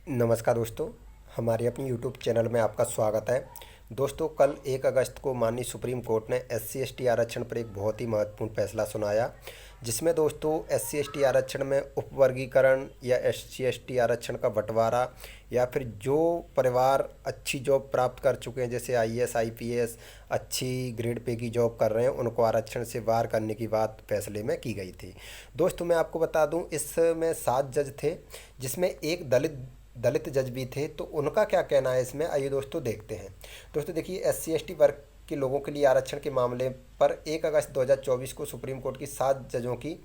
नमस्कार दोस्तों, हमारे अपनी यूट्यूब चैनल में आपका स्वागत है। दोस्तों, कल 1 अगस्त को माननीय सुप्रीम कोर्ट ने एससी एसटी आरक्षण पर एक बहुत ही महत्वपूर्ण फैसला सुनाया, जिसमें दोस्तों एससी एसटी आरक्षण में उपवर्गीकरण या एससी एसटी आरक्षण का बंटवारा या फिर जो परिवार अच्छी जॉब प्राप्त कर चुके हैं, जैसे आईएएस आईपीएस अच्छी ग्रेड पे की जॉब कर रहे हैं, उनको आरक्षण से बाहर करने की बात फैसले में की गई थी। दोस्तों, मैं आपको बता दूं, इसमें 7 जज थे, जिसमें एक दलित जज भी थे। तो उनका क्या कहना है इसमें, आइए दोस्तों देखते हैं। दोस्तों देखिए, एससी एसटी वर्ग के लोगों के लिए आरक्षण के मामले पर 1 अगस्त 2024 को सुप्रीम कोर्ट की 7 जजों की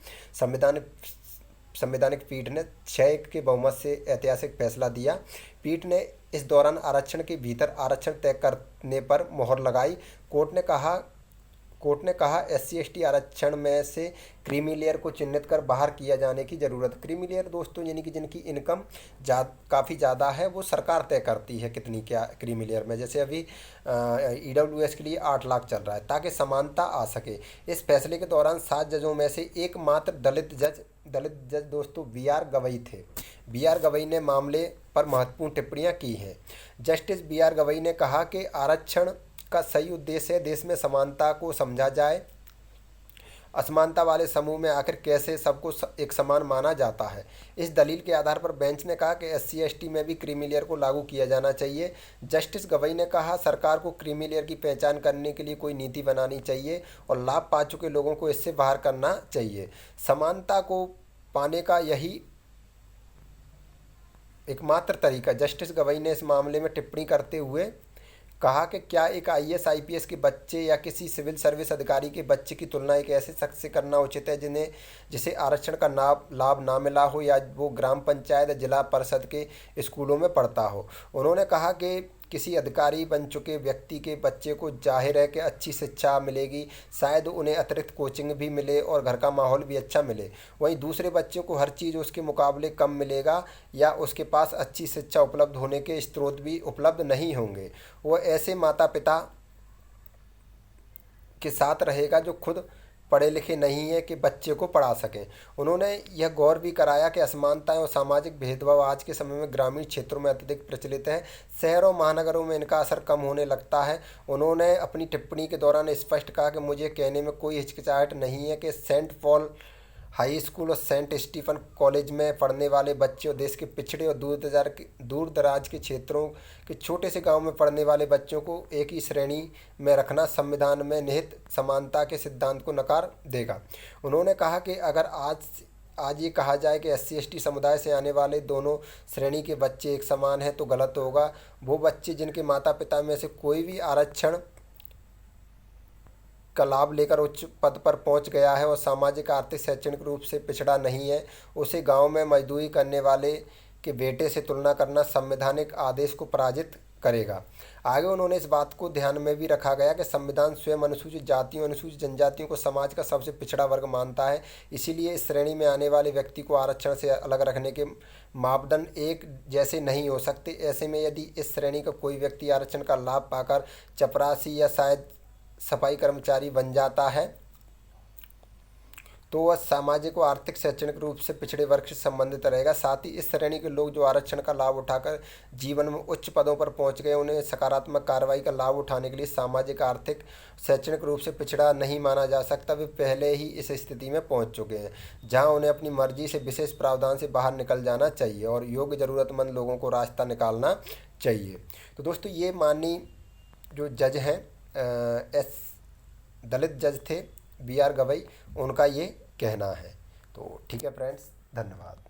संवैधानिक पीठ ने 6 के बहुमत से ऐतिहासिक फैसला दिया। पीठ ने इस दौरान आरक्षण के भीतर आरक्षण तय करने पर मोहर लगाई। कोर्ट ने कहा एससी एसटी आरक्षण में से क्रीमी लेयर को चिन्हित कर बाहर किया जाने की ज़रूरत। क्रीमी लेयर दोस्तों यानी कि जिनकी इनकम काफ़ी ज़्यादा है, वो सरकार तय करती है कितनी क्या क्रीमी लेयर में। जैसे अभी ईडब्ल्यूएस के लिए 8 लाख चल रहा है, ताकि समानता आ सके। इस फैसले के दौरान 7 जजों में से एकमात्र दलित जज दोस्तों बी आर गवई थे। बी आर गवई ने मामले पर महत्वपूर्ण टिप्पणियां की हैं। जस्टिस बी आर गवई ने कहा कि आरक्षण का सही उद्देश्य है देश में समानता को समझा जाए। असमानता वाले समूह में आखिर कैसे सबको एक समान माना जाता है। इस दलील के आधार पर बेंच ने कहा कि एससी एसटी में भी क्रीमी लेयर को लागू किया जाना चाहिए। जस्टिस गवई ने कहा सरकार को क्रीमी लेयर की पहचान करने के लिए कोई नीति बनानी चाहिए और लाभ पा चुके लोगों को इससे बाहर करना चाहिए। समानता को पाने का यही एकमात्र तरीका। जस्टिस गवई ने इस मामले में टिप्पणी करते हुए कहा कि क्या एक आईएएस आईपीएस के बच्चे या किसी सिविल सर्विस अधिकारी के बच्चे की तुलना एक ऐसे शख्स से करना उचित है जिसे आरक्षण का लाभ ना मिला हो या वो ग्राम पंचायत या जिला परिषद के स्कूलों में पढ़ता हो। उन्होंने कहा कि किसी अधिकारी बन चुके व्यक्ति के बच्चे को जाहिर है कि अच्छी शिक्षा मिलेगी, शायद उन्हें अतिरिक्त कोचिंग भी मिले और घर का माहौल भी अच्छा मिले। वहीं दूसरे बच्चों को हर चीज़ उसके मुकाबले कम मिलेगा या उसके पास अच्छी शिक्षा उपलब्ध होने के स्रोत भी उपलब्ध नहीं होंगे। वह ऐसे माता पिता के साथ रहेगा जो खुद पढ़े लिखे नहीं है कि बच्चे को पढ़ा सकें। उन्होंने यह गौर भी कराया कि असमानताएं और सामाजिक भेदभाव आज के समय में ग्रामीण क्षेत्रों में अत्यधिक प्रचलित है, शहरों महानगरों में इनका असर कम होने लगता है। उन्होंने अपनी टिप्पणी के दौरान स्पष्ट कहा कि मुझे कहने में कोई हिचकिचाहट नहीं है कि सेंट पॉल हाई स्कूल और सेंट स्टीफन कॉलेज में पढ़ने वाले बच्चे और देश के पिछड़े और दूर दराज के क्षेत्रों के छोटे से गांव में पढ़ने वाले बच्चों को एक ही श्रेणी में रखना संविधान में निहित समानता के सिद्धांत को नकार देगा। उन्होंने कहा कि अगर आज ये कहा जाए कि एससी एसटी समुदाय से आने वाले दोनों श्रेणी के बच्चे एक समान हैं तो गलत होगा। वो बच्चे जिनके माता पिता में से कोई भी आरक्षण का लाभ लेकर उच्च पद पर पहुंच गया है और सामाजिक आर्थिक शैक्षणिक रूप से पिछड़ा नहीं है, उसे गांव में मजदूरी करने वाले के बेटे से तुलना करना संवैधानिक आदेश को पराजित करेगा। आगे उन्होंने इस बात को ध्यान में भी रखा गया कि संविधान स्वयं अनुसूचित जातियों अनुसूचित जनजातियों को समाज का सबसे पिछड़ा वर्ग मानता है, इसीलिए इस श्रेणी में आने वाले व्यक्ति को आरक्षण से अलग रखने के मापदंड एक जैसे नहीं हो सकते। ऐसे में यदि इस श्रेणी का कोई व्यक्ति आरक्षण का लाभ पाकर चपरासी या शायद सफाई कर्मचारी बन जाता है तो वह सामाजिक व आर्थिक शैक्षणिक रूप से पिछड़े वर्ग से संबंधित रहेगा। साथ ही इस श्रेणी के लोग जो आरक्षण का लाभ उठाकर जीवन में उच्च पदों पर पहुंच गए, उन्हें सकारात्मक कार्रवाई का लाभ उठाने के लिए सामाजिक आर्थिक शैक्षणिक रूप से पिछड़ा नहीं माना जा सकता। वे पहले ही इस स्थिति में पहुंच चुके हैं जहां उन्हें अपनी मर्जी से विशेष प्रावधान से बाहर निकल जाना चाहिए और योग्य ज़रूरतमंद लोगों को रास्ता निकालना चाहिए। तो दोस्तों, ये माननीय जो जज हैं दलित जज थे बी आर गवई, उनका ये कहना है। तो ठीक है फ्रेंड्स, धन्यवाद।